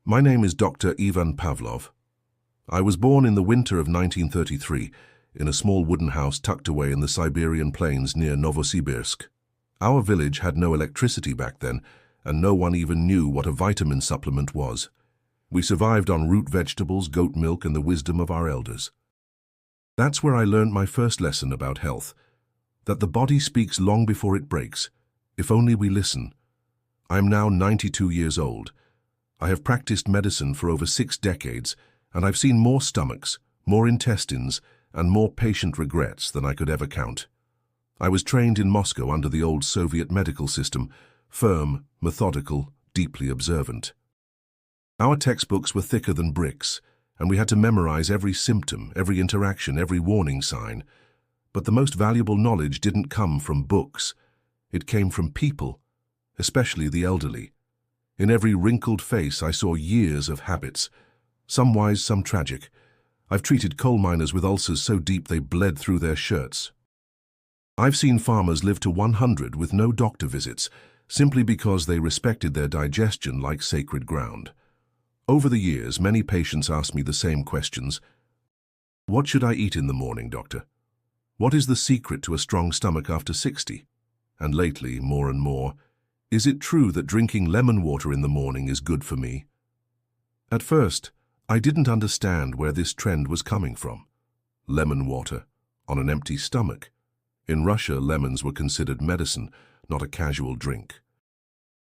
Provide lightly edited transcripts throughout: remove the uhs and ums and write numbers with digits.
My name is Dr. Ivan Pavlov. I was born in the winter of 1933 in a small wooden house tucked away in the Siberian plains near Novosibirsk. Our village had no electricity back then, and no one even knew what a vitamin supplement was. We survived on root vegetables, goat milk, and the wisdom of our elders. That's where I learned my first lesson about health, that the body speaks long before it breaks, if only we listen. I am now 92 years old. I have practiced medicine for over 6 decades, and I've seen more stomachs, more intestines, and more patient regrets than I could ever count. I was trained in Moscow under the old Soviet medical system, firm, methodical, deeply observant. Our textbooks were thicker than bricks, and we had to memorize every symptom, every interaction, every warning sign. But the most valuable knowledge didn't come from books. It came from people, especially the elderly. In every wrinkled face I saw years of habits, some wise, some tragic. I've treated coal miners with ulcers so deep they bled through their shirts. I've seen farmers live to 100 with no doctor visits, simply because they respected their digestion like sacred ground. Over the years, many patients asked me the same questions. What should I eat in the morning, doctor? What is the secret to a strong stomach after 60? And lately, more and more, is it true that drinking lemon water in the morning is good for me? At first, I didn't understand where this trend was coming from. Lemon water, on an empty stomach. In Russia, lemons were considered medicine, not a casual drink.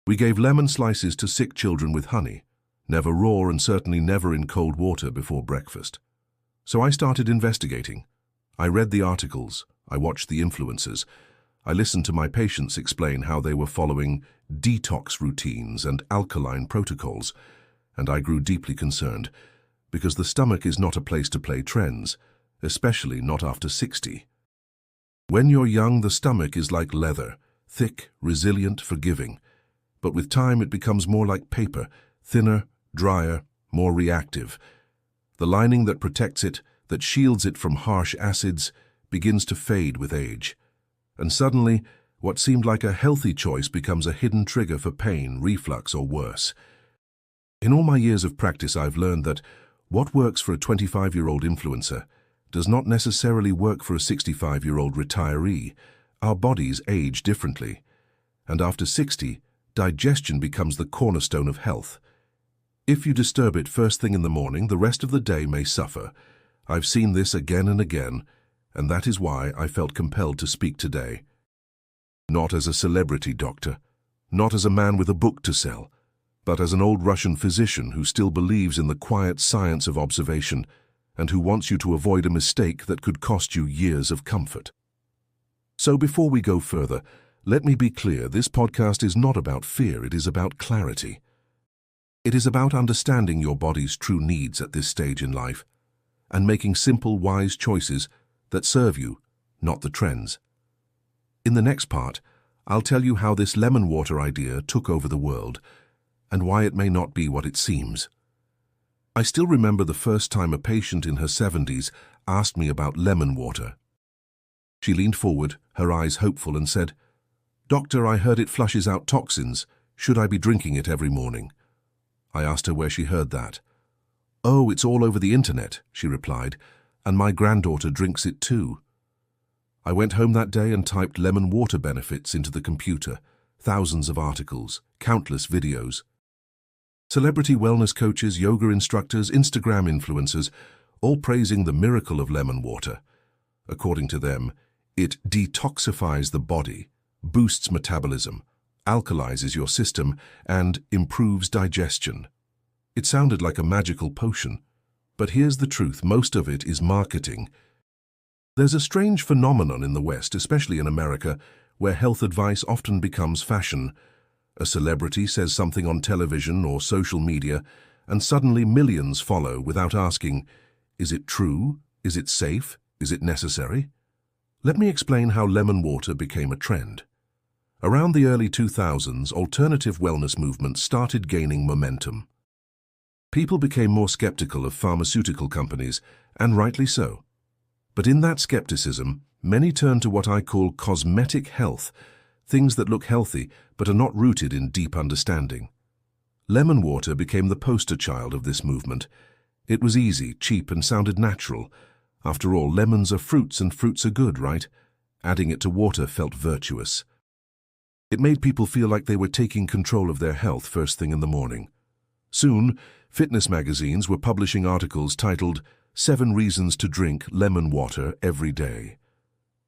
We gave lemon slices to sick children with honey, never raw and certainly never in cold water before breakfast. So I started investigating. I read the articles, I watched the influencers, I listened to my patients explain how they were following detox routines and alkaline protocols, and I grew deeply concerned, because the stomach is not a place to play trends, especially not after 60. When you're young, the stomach is like leather, thick, resilient, forgiving. But with time, it becomes more like paper, thinner, drier, more reactive. The lining that protects it, that shields it from harsh acids, begins to fade with age. And suddenly, what seemed like a healthy choice becomes a hidden trigger for pain, reflux, or worse. In all my years of practice, I've learned that what works for a 25-year-old influencer does not necessarily work for a 65-year-old retiree. Our bodies age differently. And after 60, digestion becomes the cornerstone of health. If you disturb it first thing in the morning, the rest of the day may suffer. I've seen this again and again, and that is why I felt compelled to speak today. Not as a celebrity doctor, not as a man with a book to sell, but as an old Russian physician who still believes in the quiet science of observation and who wants you to avoid a mistake that could cost you years of comfort. So before we go further, let me be clear, this podcast is not about fear, it is about clarity. It is about understanding your body's true needs at this stage in life and making simple, wise choices that serve you, not the trends. In the next part, I'll tell you how this lemon water idea took over the world and why it may not be what it seems. I still remember the first time a patient in her 70s asked me about lemon water. She leaned forward, her eyes hopeful, and said, "Doctor, I heard it flushes out toxins. Should I be drinking it every morning?" I asked her where she heard that. "Oh, it's all over the internet," she replied, "and my granddaughter drinks it too." I went home that day and typed lemon water benefits into the computer. Thousands of articles, countless videos. Celebrity wellness coaches, yoga instructors, Instagram influencers, all praising the miracle of lemon water. According to them, it detoxifies the body, boosts metabolism, alkalizes your system, and improves digestion. It sounded like a magical potion. But here's the truth, most of it is marketing. There's a strange phenomenon in the West, especially in America, where health advice often becomes fashion. A celebrity says something on television or social media, and suddenly millions follow without asking, is it true? Is it safe? Is it necessary? Let me explain how lemon water became a trend. Around the early 2000s, alternative wellness movements started gaining momentum. People became more skeptical of pharmaceutical companies, and rightly so. But in that skepticism, many turned to what I call cosmetic health, things that look healthy but are not rooted in deep understanding. Lemon water became the poster child of this movement. It was easy, cheap, and sounded natural. After all, lemons are fruits and fruits are good, right? Adding it to water felt virtuous. It made people feel like they were taking control of their health first thing in the morning. Soon, fitness magazines were publishing articles titled 7 Reasons to Drink Lemon Water Every Day.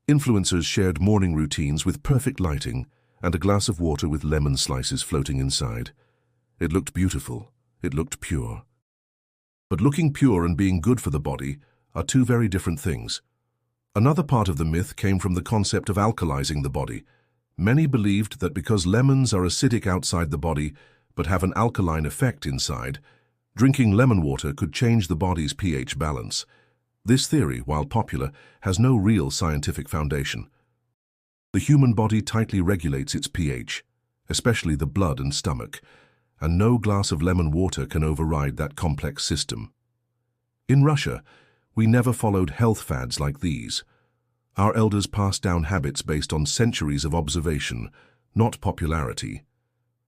Influencers shared morning routines with perfect lighting and a glass of water with lemon slices floating inside. It looked beautiful. It looked pure. But looking pure and being good for the body are two very different things. Another part of the myth came from the concept of alkalizing the body. Many believed that because lemons are acidic outside the body but have an alkaline effect inside, drinking lemon water could change the body's pH balance. This theory, while popular, has no real scientific foundation. The human body tightly regulates its pH, especially the blood and stomach, and no glass of lemon water can override that complex system. In Russia, we never followed health fads like these. Our elders passed down habits based on centuries of observation, not popularity.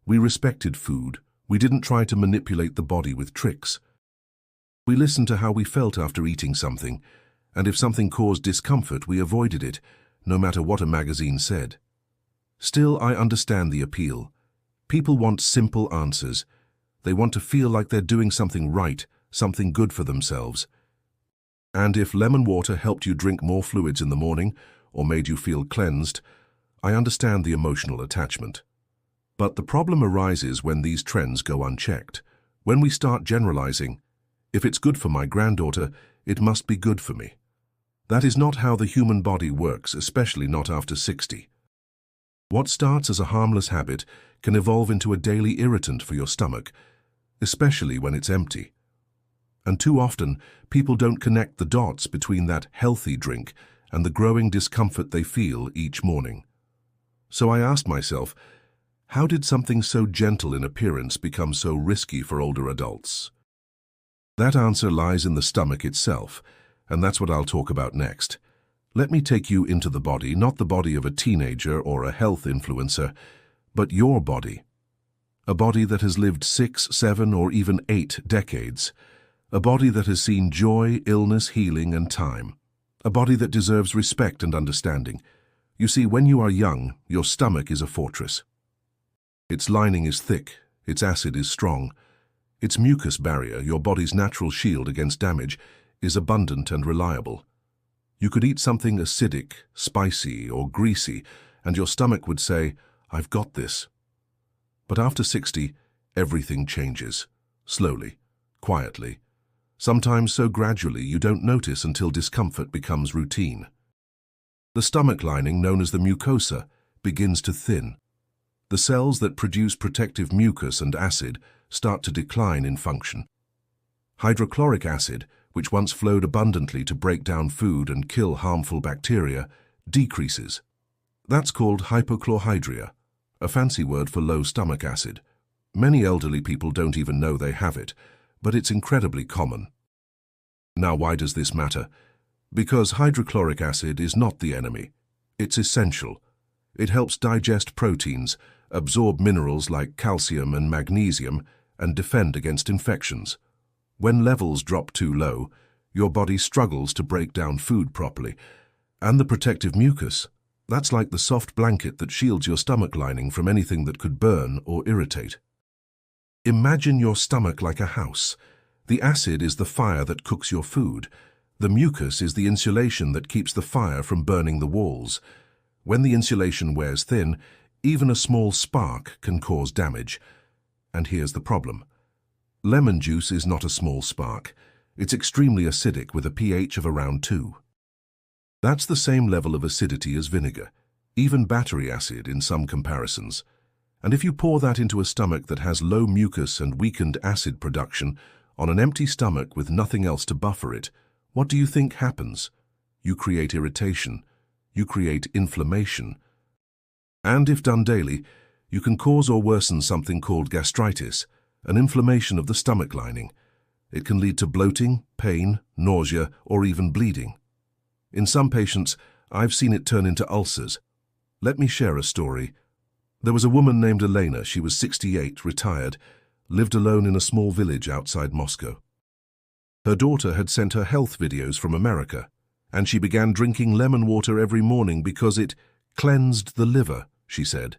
We respected food. We didn't try to manipulate the body with tricks. We listened to how we felt after eating something, and if something caused discomfort, we avoided it, no matter what a magazine said. Still, I understand the appeal. People want simple answers. They want to feel like they're doing something right, something good for themselves. And if lemon water helped you drink more fluids in the morning or made you feel cleansed, I understand the emotional attachment. But the problem arises when these trends go unchecked. When we start generalizing, if it's good for my granddaughter, it must be good for me. That is not how the human body works, especially not after 60. What starts as a harmless habit can evolve into a daily irritant for your stomach, especially when it's empty. And too often, people don't connect the dots between that healthy drink and the growing discomfort they feel each morning. So I asked myself, how did something so gentle in appearance become so risky for older adults? That answer lies in the stomach itself, and that's what I'll talk about next. Let me take you into the body, not the body of a teenager or a health influencer, but your body. A body that has lived 6, 7, or even 8 decades. A body that has seen joy, illness, healing, and time. A body that deserves respect and understanding. You see, when you are young, your stomach is a fortress. Its lining is thick, its acid is strong. Its mucus barrier, your body's natural shield against damage, is abundant and reliable. You could eat something acidic, spicy, or greasy, and your stomach would say, "I've got this." But after 60, everything changes. Slowly, quietly. Sometimes so gradually you don't notice until discomfort becomes routine. The stomach lining, known as the mucosa, begins to thin. The cells that produce protective mucus and acid start to decline in function. Hydrochloric acid, which once flowed abundantly to break down food and kill harmful bacteria, decreases. That's called hypochlorhydria, a fancy word for low stomach acid. Many elderly people don't even know they have it, but it's incredibly common. Now, why does this matter? Because hydrochloric acid is not the enemy. It's essential. It helps digest proteins, absorb minerals like calcium and magnesium, and defend against infections. When levels drop too low, your body struggles to break down food properly. And the protective mucus, that's like the soft blanket that shields your stomach lining from anything that could burn or irritate. Imagine your stomach like a house. The acid is the fire that cooks your food. The mucus is the insulation that keeps the fire from burning the walls. When the insulation wears thin, even a small spark can cause damage. And here's the problem. Lemon juice is not a small spark. It's extremely acidic with a pH of around 2. That's the same level of acidity as vinegar, even battery acid in some comparisons. And if you pour that into a stomach that has low mucus and weakened acid production, on an empty stomach with nothing else to buffer it, what do you think happens? You create irritation. You create inflammation. And if done daily, you can cause or worsen something called gastritis, an inflammation of the stomach lining. It can lead to bloating, pain, nausea, or even bleeding. In some patients, I've seen it turn into ulcers. Let me share a story. There was a woman named Elena. She was 68, retired. lived alone in a small village outside Moscow. Her daughter had sent her health videos from America, and she began drinking lemon water every morning because it cleansed the liver, she said.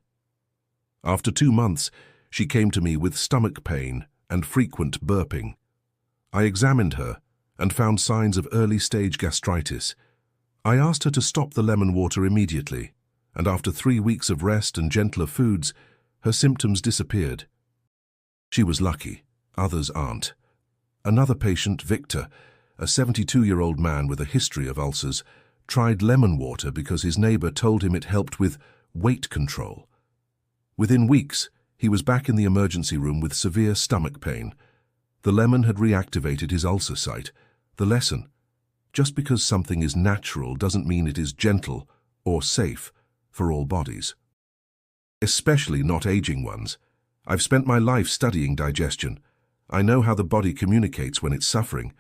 After 2 months, she came to me with stomach pain and frequent burping. I examined her and found signs of early-stage gastritis. I asked her to stop the lemon water immediately, and after 3 weeks of rest and gentler foods, her symptoms disappeared. She was lucky, others aren't. Another patient, Victor, a 72-year-old man with a history of ulcers, tried lemon water because his neighbor told him it helped with weight control. Within weeks, he was back in the emergency room with severe stomach pain. The lemon had reactivated his ulcer site. The lesson: just because something is natural doesn't mean it is gentle or safe for all bodies. Especially not aging ones. I've spent my life studying digestion. I know how the body communicates when it's suffering,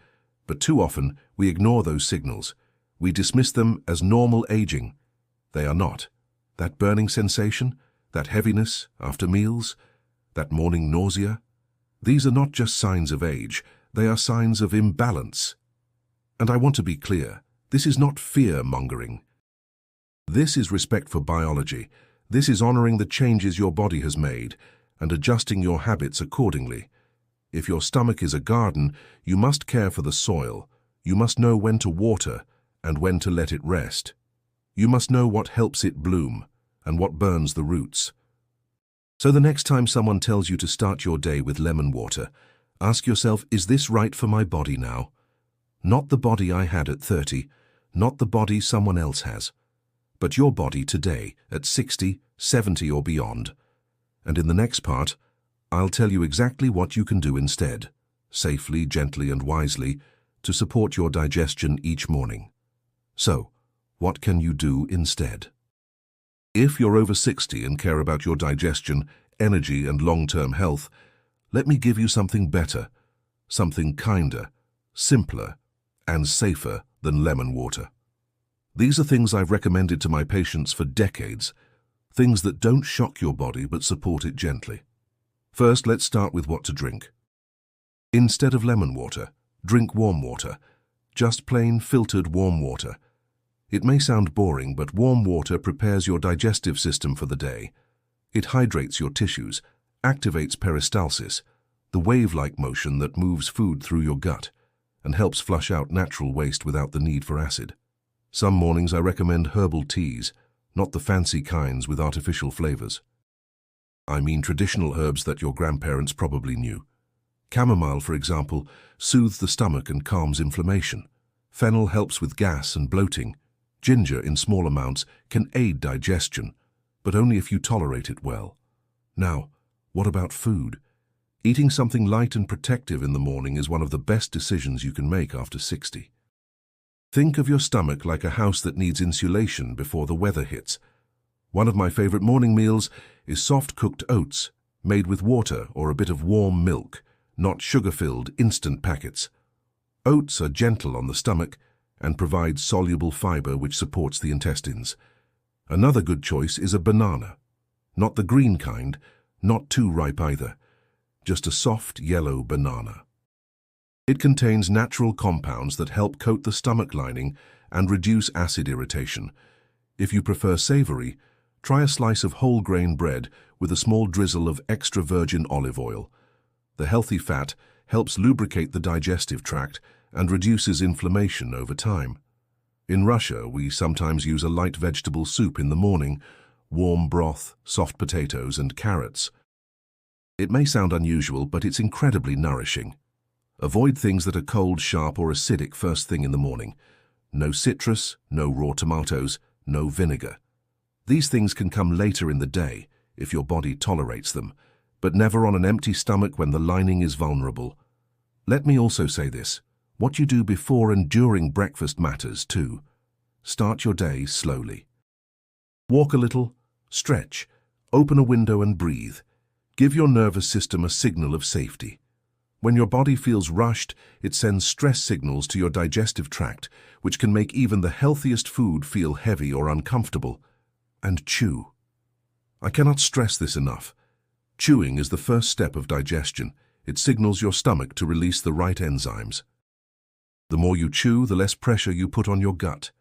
but too often we ignore those signals. We dismiss them as normal aging. They are not. That burning sensation, that heaviness after meals, that morning nausea, these are not just signs of age, they are signs of imbalance. And I want to be clear, this is not fear-mongering. This is respect for biology. This is honoring the changes your body has made and adjusting your habits accordingly. If your stomach is a garden, you must care for the soil. You must know when to water and when to let it rest. You must know what helps it bloom and what burns the roots. So the next time someone tells you to start your day with lemon water, ask yourself, is this right for my body now? Not the body I had at 30, not the body someone else has, but your body today at 60, 70 or beyond. And in the next part, I'll tell you exactly what you can do instead, safely, gently and wisely, to support your digestion each morning. So, what can you do instead? If you're over 60 and care about your digestion, energy and long-term health, let me give you something better, something kinder, simpler and safer than lemon water. These are things I've recommended to my patients for decades, things that don't shock your body but support it gently. First, let's start with what to drink. Instead of lemon water, drink warm water, just plain filtered warm water. It may sound boring, but warm water prepares your digestive system for the day. It hydrates your tissues, activates peristalsis, the wave-like motion that moves food through your gut, and helps flush out natural waste without the need for acid. Some mornings I recommend herbal teas, not the fancy kinds with artificial flavors. I mean traditional herbs that your grandparents probably knew. Chamomile, for example, soothes the stomach and calms inflammation. Fennel helps with gas and bloating. Ginger, in small amounts, can aid digestion, but only if you tolerate it well. Now, what about food? Eating something light and protective in the morning is one of the best decisions you can make after 60. Think of your stomach like a house that needs insulation before the weather hits. One of my favorite morning meals is soft-cooked oats, made with water or a bit of warm milk, not sugar-filled instant packets. Oats are gentle on the stomach and provide soluble fiber which supports the intestines. Another good choice is a banana. Not the green kind, not too ripe either. Just a soft yellow banana. It contains natural compounds that help coat the stomach lining and reduce acid irritation. If you prefer savory, try a slice of whole grain bread with a small drizzle of extra virgin olive oil. The healthy fat helps lubricate the digestive tract and reduces inflammation over time. In Russia, we sometimes use a light vegetable soup in the morning, warm broth, soft potatoes and carrots. It may sound unusual, but it's incredibly nourishing. Avoid things that are cold, sharp or acidic first thing in the morning. No citrus, no raw tomatoes, no vinegar. These things can come later in the day if your body tolerates them, but never on an empty stomach when the lining is vulnerable. Let me also say this. What you do before and during breakfast matters too. Start your day slowly. Walk a little, stretch, open a window and breathe. Give your nervous system a signal of safety. When your body feels rushed, it sends stress signals to your digestive tract, which can make even the healthiest food feel heavy or uncomfortable. And chew. I cannot stress this enough. Chewing is the first step of digestion. It signals your stomach to release the right enzymes. The more you chew, the less pressure you put on your gut.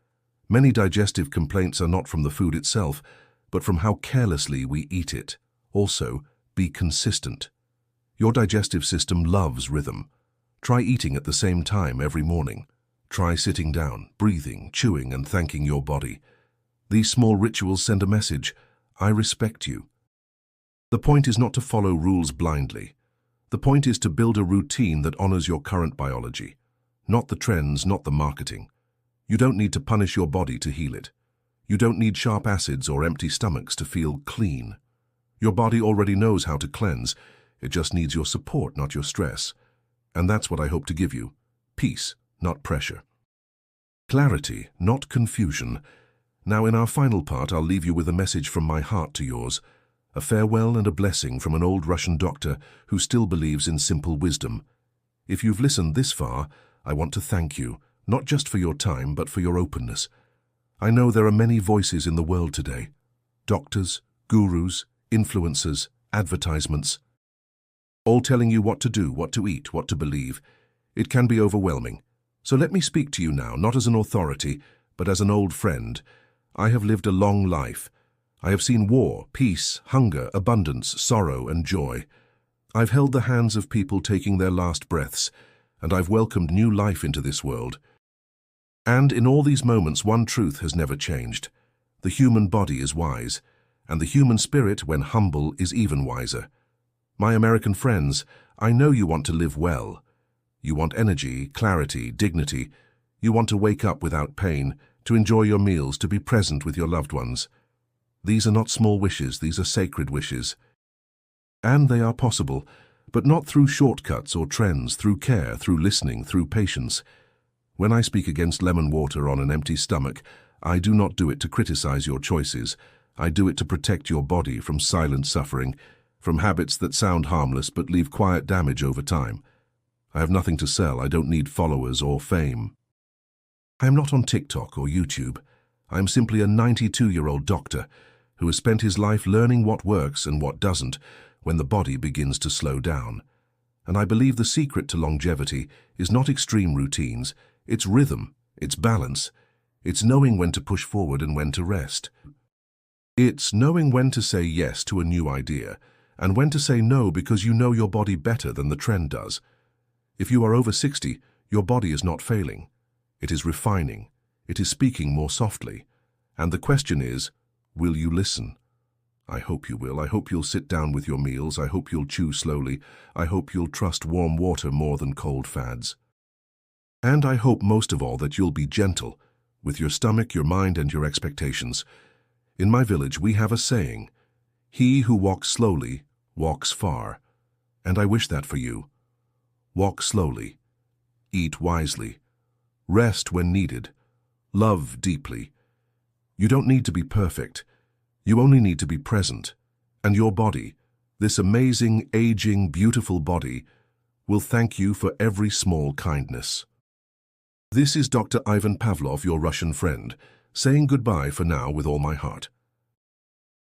Many digestive complaints are not from the food itself, but from how carelessly we eat it. Also, be consistent. Your digestive system loves rhythm. Try eating at the same time every morning. Try sitting down, breathing, chewing, and thanking your body. These small rituals send a message: I respect you. The point is not to follow rules blindly. The point is to build a routine that honors your current biology. Not the trends, not the marketing. You don't need to punish your body to heal it. You don't need sharp acids or empty stomachs to feel clean. Your body already knows how to cleanse. It just needs your support, not your stress. And that's what I hope to give you. Peace, not pressure. Clarity, not confusion. Now in our final part, I'll leave you with a message from my heart to yours. A farewell and a blessing from an old Russian doctor who still believes in simple wisdom. If you've listened this far, I want to thank you, not just for your time, but for your openness. I know there are many voices in the world today. Doctors, gurus, influencers, advertisements, all telling you what to do, what to eat, what to believe. It can be overwhelming. So let me speak to you now, not as an authority, but as an old friend. I have lived a long life. I have seen war, peace, hunger, abundance, sorrow, and joy. I've held the hands of people taking their last breaths, and I've welcomed new life into this world. And in all these moments, one truth has never changed. The human body is wise, and the human spirit, when humble, is even wiser. My American friends, I know you want to live well. You want energy, clarity, dignity. You want to wake up without pain, to enjoy your meals, to be present with your loved ones. These are not small wishes, these are sacred wishes. And they are possible, but not through shortcuts or trends, through care, through listening, through patience. When I speak against lemon water on an empty stomach, I do not do it to criticize your choices. I do it to protect your body from silent suffering, from habits that sound harmless but leave quiet damage over time. I have nothing to sell. I don't need followers or fame. I am not on TikTok or YouTube. I am simply a 92-year-old doctor who has spent his life learning what works and what doesn't when the body begins to slow down. And I believe the secret to longevity is not extreme routines. It's rhythm, it's balance, it's knowing when to push forward and when to rest. It's knowing when to say yes to a new idea and when to say no because you know your body better than the trend does. If you are over 60, your body is not failing. It is refining. It is speaking more softly. And the question is, will you listen? I hope you will. I hope you'll sit down with your meals. I hope you'll chew slowly. I hope you'll trust warm water more than cold fads. And I hope most of all that you'll be gentle with your stomach, your mind, and your expectations. In my village, we have a saying, "He who walks slowly walks far." And I wish that for you. Walk slowly. Eat wisely. Rest when needed. Love deeply. You don't need to be perfect. You only need to be present. And your body, this amazing, aging, beautiful body, will thank you for every small kindness. This is Dr. Ivan Pavlov, your Russian friend, saying goodbye for now with all my heart.